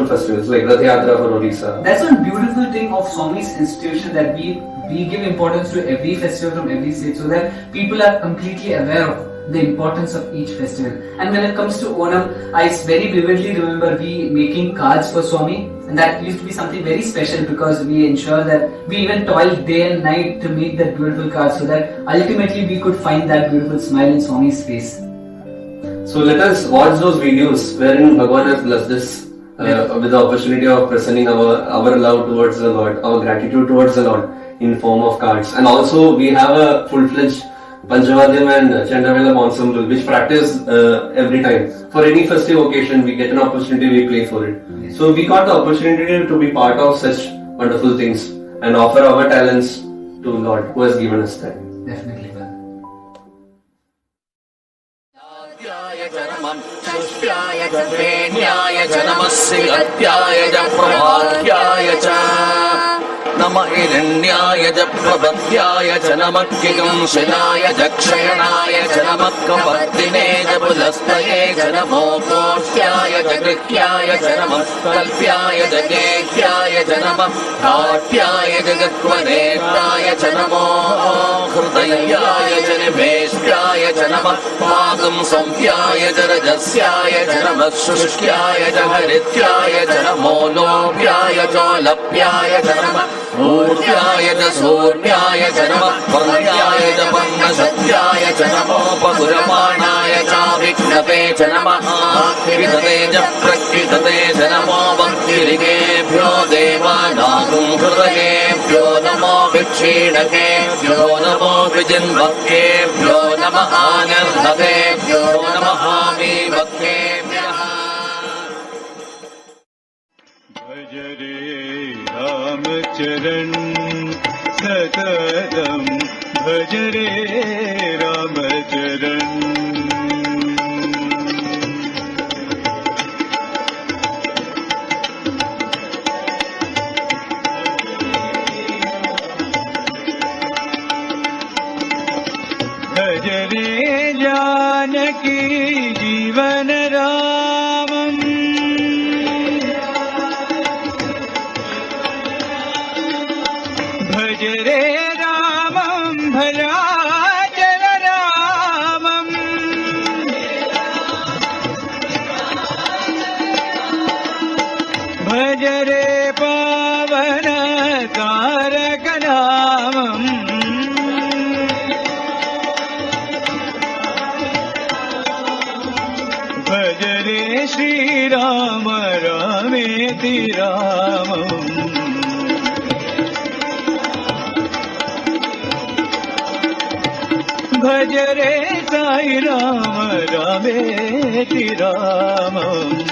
festivals, like Rath Yatra for Odisha. That's one beautiful thing of Swami's institution, that we give importance to every festival from every state so that people are completely aware of the importance of each festival. And when it comes to Onam, I very vividly remember we making cards for Swami, and that used to be something very special because we ensure that we even toiled day and night to make that beautiful card so that ultimately we could find that beautiful smile in Swami's face. So let us watch those videos wherein Bhagwan has blessed us with the opportunity of presenting our love towards the Lord, our gratitude towards the Lord in form of cards. And also we have a full-fledged Panchavadyam and Chandavelam ensemble which practice every time. For any festive occasion we get an opportunity, we play for it. Yes. So we got the opportunity to be part of such wonderful things and offer our talents to Lord who has given us that. Definitely, brother. नम हिरण्याय च प्रपद्याय च नमः किगंशिलाय च क्षयणाय च नमः कपर्दिने च पुलस्तये च नमो कोष्ट्याय च गृह्याय च नमः कल्प्याय च गेह्याय च नमः काट्याय च गक्वनेत्राय च नमो हृदयाय च निवेष्ट्याय च नमः पादं संव्याय च रजस्याय च नमः शुष्क्याय च हरित्याय च नमो लोभ्याय च लप्याय च नमः ऊर्ध्याय च सूर्याय च नमः पर्याय च पर्णसत्याय च नमो पगुरमाणाय च विघ्नते च नमः विदते च प्रकृतते च नमो भक्तिरिकेभ्यो देवानागुं हृदयेभ्यो नमो विक्षीणकेभ्यो नमो विजिन्वक्केभ्यो नमः आनर्दतेभ्यो नमः विभक्केभ्यः भज रे रामचरण सततं भज रे रामचरण भज रे जानकी जीवन रामम् भज रे रामं भजाय भज रे पावन तारक नामम् भज रे श्रीराम रामेति रामम् भज रे साई राम रामेति रामम्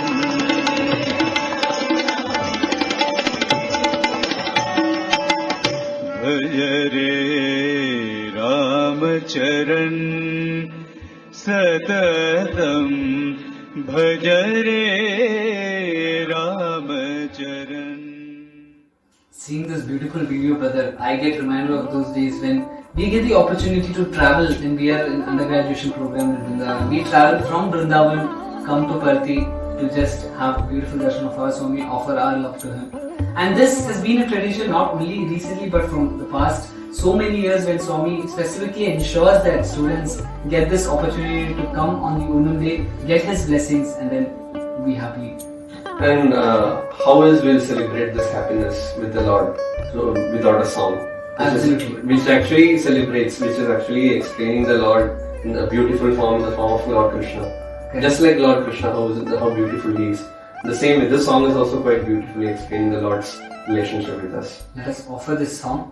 भज रे रामचरण सततम् भज रे Ramcharan. Seeing this beautiful video, brother, I get reminder of those days when we get the opportunity to travel when we are in undergraduation program in Vrindavan. We travel from Vrindavan, come to Parthi to just have beautiful darshan of our Swami, offer our love to him. And this has been a tradition not only recently but from the past so many years when Swami specifically ensures that students get this opportunity to come on the Onam day, get his blessings and then be happy. And how else we'll celebrate this happiness with the Lord? So without a song. Absolutely. Which actually celebrates, which is actually explaining the Lord in a beautiful form, in the form of Lord Krishna. Okay. Just like Lord Krishna, how beautiful he is. The same way, this song is also quite beautifully explaining the Lord's relationship with us. Let us offer this song.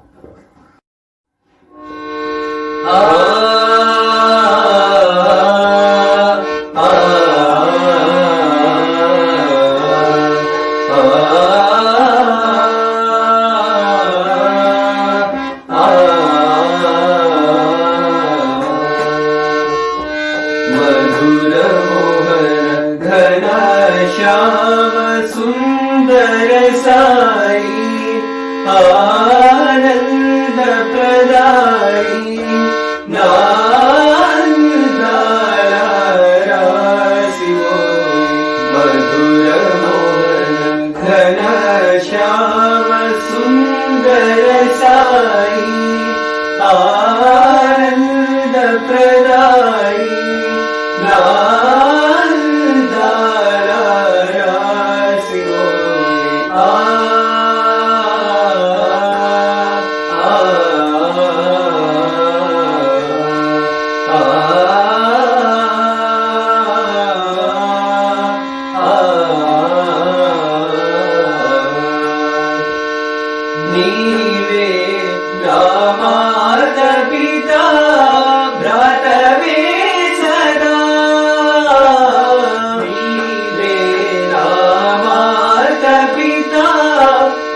मधुर मोहन घन श्याम सुंदर साई आनंद प्रदाई मधुर मोहन घन श्याम सुंदर साई आनंद प्रदाई नीवे रामाद पिता भ्रातवे सदा नीवे रामाद पिता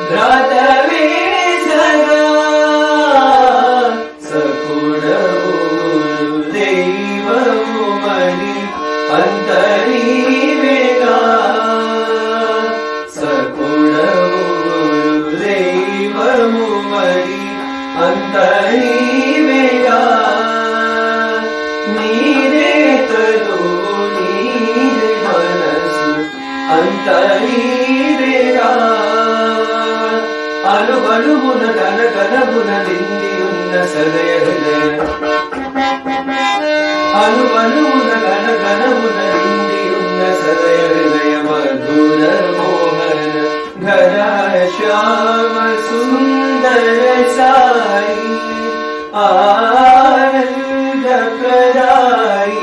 भ्रातवे सदा सकुडवु दैवमु मणि अंतरीवेगा अंतरीवेगा नीरे तनु नीरे मनसु अंतरीवेगा अनुबनुबुन गन गनबुन निंदियुन्न सदय हृदय अनुबनुबुन गन गनबुन निंदियुन्न सदय हृदय मधुर मोहन घर श्याम सुंदर साई आनंद प्रदाई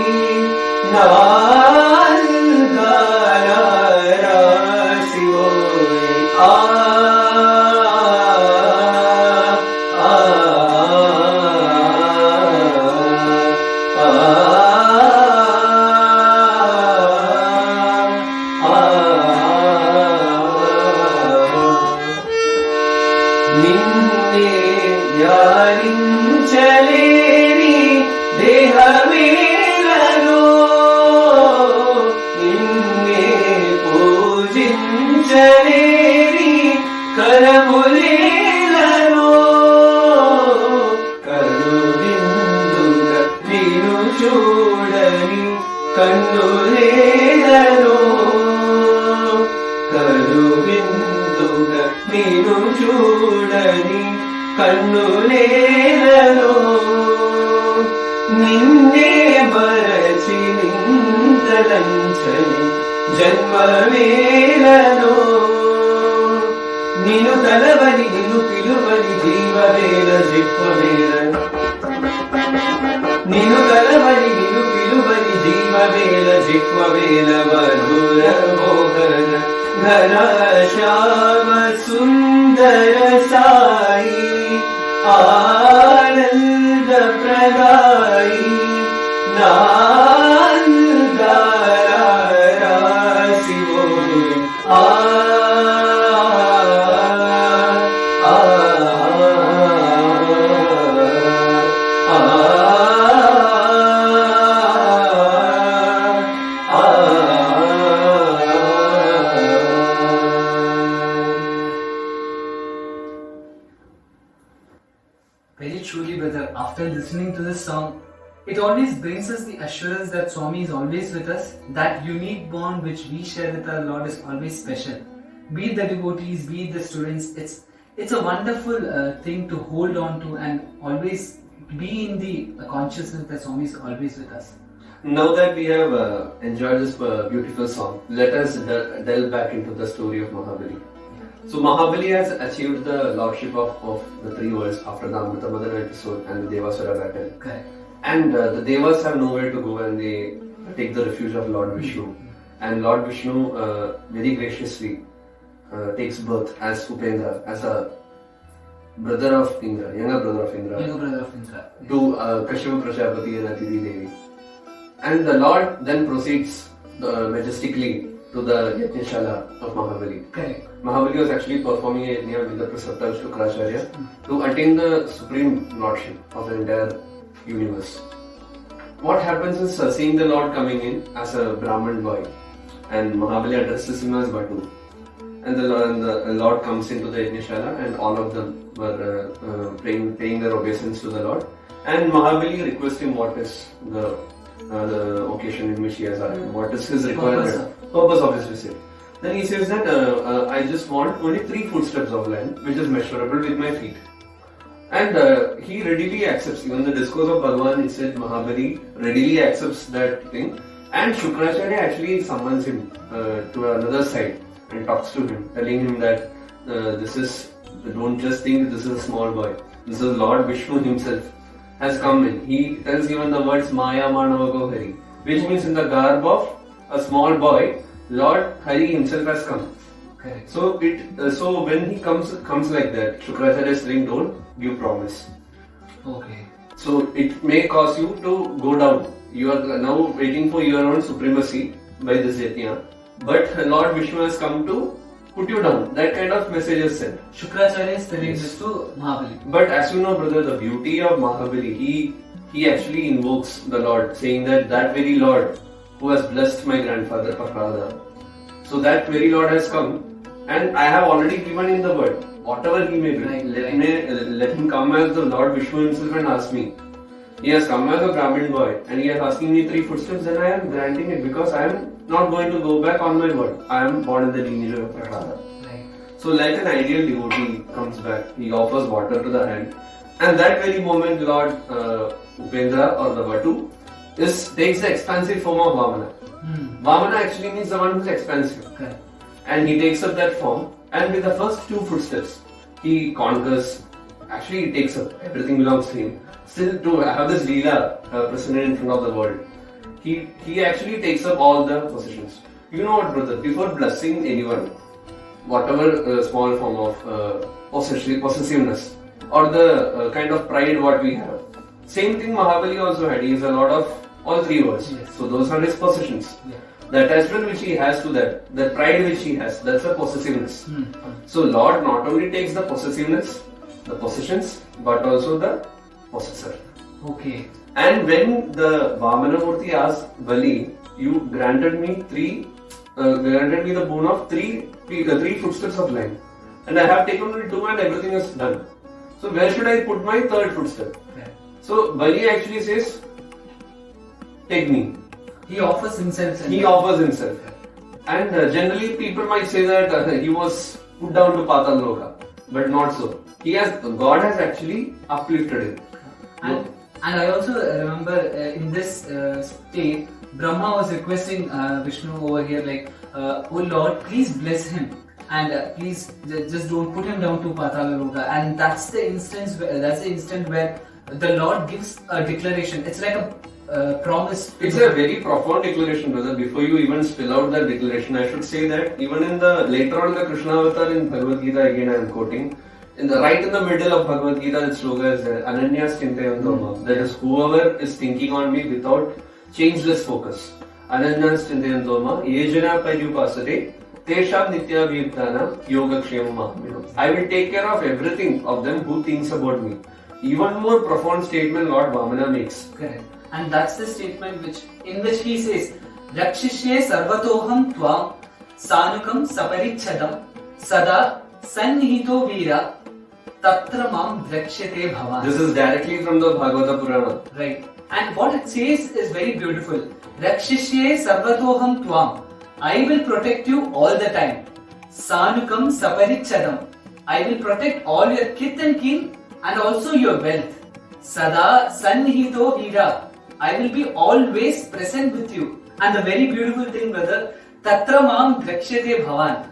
नालगारा रासिवोय నిన్నే ధ్యానించలేని దేహమేలను నిన్నే పూజించలేని కరములేలను కరువిందుగా నిన్ను చూడని కన్నులేలను కరువిందుగా నిన్ను చూడని కన్నులేలను నిన్నే మరచి నింతలంచని జన్మవేలను నిను తలవని నిను పిలువని జీవవేల జిహ్వవేల నిను తలవని నిను పిలువని జీవవేల జిహ్వవేల మధుర మోహన ఘన శ్యామ సుందర సాయి ఆనంద ప్రదాయి శివో Very truly, brother, after listening to this song, it always brings us the assurance that Swami is always with us. That unique bond which we share with our Lord is always special. Be it the devotees, be it the students, it's a wonderful thing to hold on to and always be in the consciousness that Swami is always with us. Now that we have enjoyed this beautiful song, let us delve back into the story of Mahabali. So Mahabali has achieved the lordship of the three worlds after the Amritamadana episode and the Devasura battle. Correct. And the Devas have nowhere to go and they take the refuge of Lord Vishnu. And Lord Vishnu very graciously takes birth as Upendra, as a brother of Indra, younger brother of Indra, Younger brother of Indra. to Kashyapa Prajapati and Atiti Devi. And the Lord then proceeds majestically to the Yajnashala of Mahabali. Correct. Mahabali was actually performing a yajna with the preceptor Shukracharya to attain the supreme lordship of the entire universe. What happens is seeing the Lord coming in as a Brahmin boy, and Mahabali addresses him as Batu. And the Lord comes into the Yajnashala and all of them were paying their obeisance to the Lord. And Mahabali requests him what is the occasion in which he has arrived, what is his requirement, purpose of his visit. Then he says that I just want only 3 footsteps of land which is measurable with my feet. And he readily accepts, even the discourse of Bhagavan, it said Mahabali readily accepts that thing. And Shukracharya actually summons him to another side and talks to him, telling him that don't just think this is a small boy. This is Lord Vishnu himself has come in. He tells even the words Maya Manavago Hari, which means in the garb of a small boy, Lord Hari himself has come. Correct. So when he comes like that, Shukracharya is saying don't give promise. Okay. So it may cause you to go down. You are now waiting for your own supremacy by this yajna, but Lord Vishnu has come to put you down. That kind of message is sent. Shukracharya is telling Yes. this to Mahabali. But as you know, brother, the beauty of Mahabali, he actually invokes the Lord, saying that very Lord who has blessed my grandfather Prahlada. So that very Lord has come, and I have already given him the word. Whatever he may be, Right. let him come as the Lord Vishnu himself and ask me. He has come as a Brahmin boy and he is asking me 3 footsteps, then I am granting it because I am not going to go back on my word. I am born in the lineage of Prahlada. Right. So like an ideal devotee comes back, he offers water to the hand, and that very moment Lord Upendra or the Vatu takes the expansive form of Vamana. Vamana actually means the one who is expansive. Correct. And he takes up that form, and with the first 2 footsteps, he conquers. Actually, he takes up everything belongs to him. Still, to have this Leela presented in front of the world, he actually takes up all the possessions. You know what, brother? Before blessing anyone, whatever small form of possessiveness or the kind of pride what we have, same thing Mahabali also had. He is a lot of all 3 words. Yes. So those are his possessions. Yeah. The attachment which he has to that pride which he has, that's a possessiveness. So Lord not only takes the possessiveness, the possessions, but also the possessor. Okay. And when the Vamana Murti asked Bali, you granted me the boon of 3 footsteps of land, and I have taken only 2 and everything is done. So where should I put my 3rd footstep? Yeah. So Bali actually says, take me. He offers himself. He offers himself. And generally people might say that he was put down to Patal Loka, but not so. God has actually uplifted him. And I also remember in this state, Brahma was requesting Vishnu over here like, oh Lord, please bless him. and please just don't put him down to Patala Loka. And that's the instance. That's the instant where the Lord gives a declaration. It's like a promise. It's a very profound declaration, brother. Before you even spill out that declaration, I should say that even in the later on the Krishna Avatar in Bhagavad Gita, again I am quoting, right in the middle of Bhagavad Gita, the slogan is there, Ananyas Chintayantoma. That is, whoever is thinking on me without changeless focus. Ananyas Chintayantoma, Yejana Paryupasate, Tesham Nityabhyuktana, Yogakshema Mahamino. I will take care of everything of them who thinks about me. Even more profound statement Lord Vamana makes. Correct. And that's the statement in which he says, Rakshishye sarvatoham tvam sanukam saparichadam sada sannihito veera tatra mam drakshyate bhavan. This is directly from the Bhagavata Purana. Right. And what it says is very beautiful. Rakshishye sarvatoham tvam. I will protect you all the time. Sanukam saparichadam. I will protect all your kith and kin and also your wealth. Sada sannihito veera. I will be always present with you. And the very beautiful thing, brother, tatra mam drakshyate bhavan.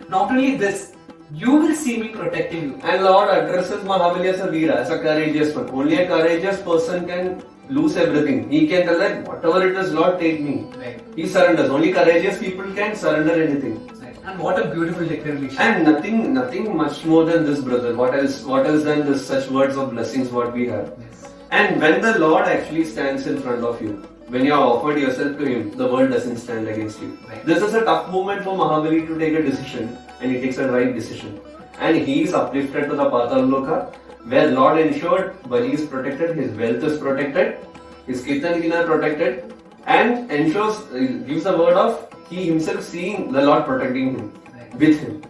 Not only this, you will see me protecting you. And Lord addresses Mahabali as a Veera, as a courageous one. Only a courageous person can lose everything. He can tell that whatever it is, Lord, take me. Right. He surrenders. Only courageous people can surrender anything. Right. And what a beautiful declaration. And nothing much more than this, brother. What else than this, such words of blessings what we have. Yes. And when the Lord actually stands in front of you, when you have offered yourself to Him, the world doesn't stand against you. Right. This is a tough moment for Mahabali to take a decision, and he takes a right decision. And he is uplifted to the Patal Loka, where Lord ensured Bali is protected, his wealth is protected, his kirtan kin are protected, and ensures, gives the word of he himself seeing the Lord protecting him, Right. with him.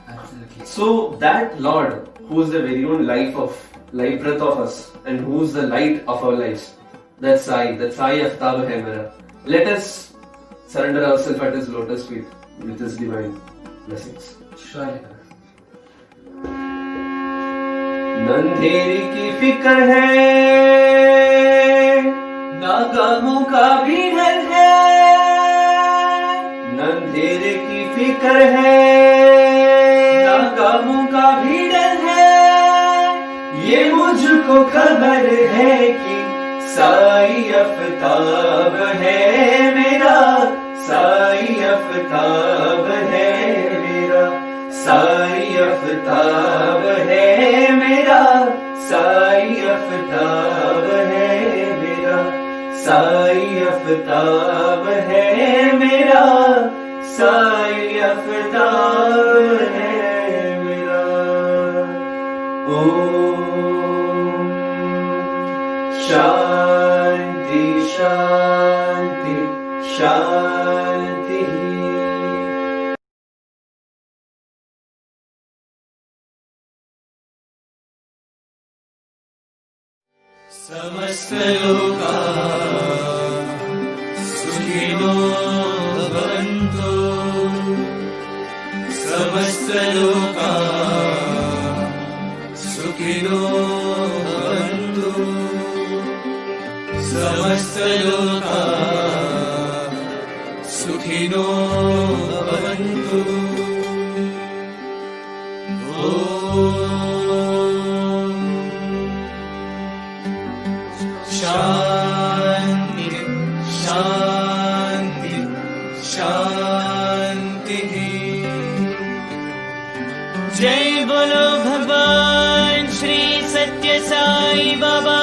Absolutely. So that Lord, who is the very own life breath of us, and who is the light of our lives, that Sai Aftab hai mera. Let us surrender ourselves at His lotus feet with His divine blessings. Surely. नंधेरी की फिक्र है, ना गमों का भी डर है, नंधेरे की फिक्र है, ना गमों का भी डर है, ये मुझको खबर है कि साई अफ्ताब है मेरा, साई अफ्ताब है मेरा, साई अफ्ताब है मेरा, साई अफ्ताब है मेरा, साई अफ्ताब है मेरा, साई अफ्ताब है मेरा। ओम शांति शांति शांति। समस्त लोका सुखिनो भवन्तु, समस्त लोका सुखिनो भवन्तु, समस्त लोका सुखिनो भवन्तु। शांति शांति शांति। जय बोलो भगवान श्री सत्य साई बाबा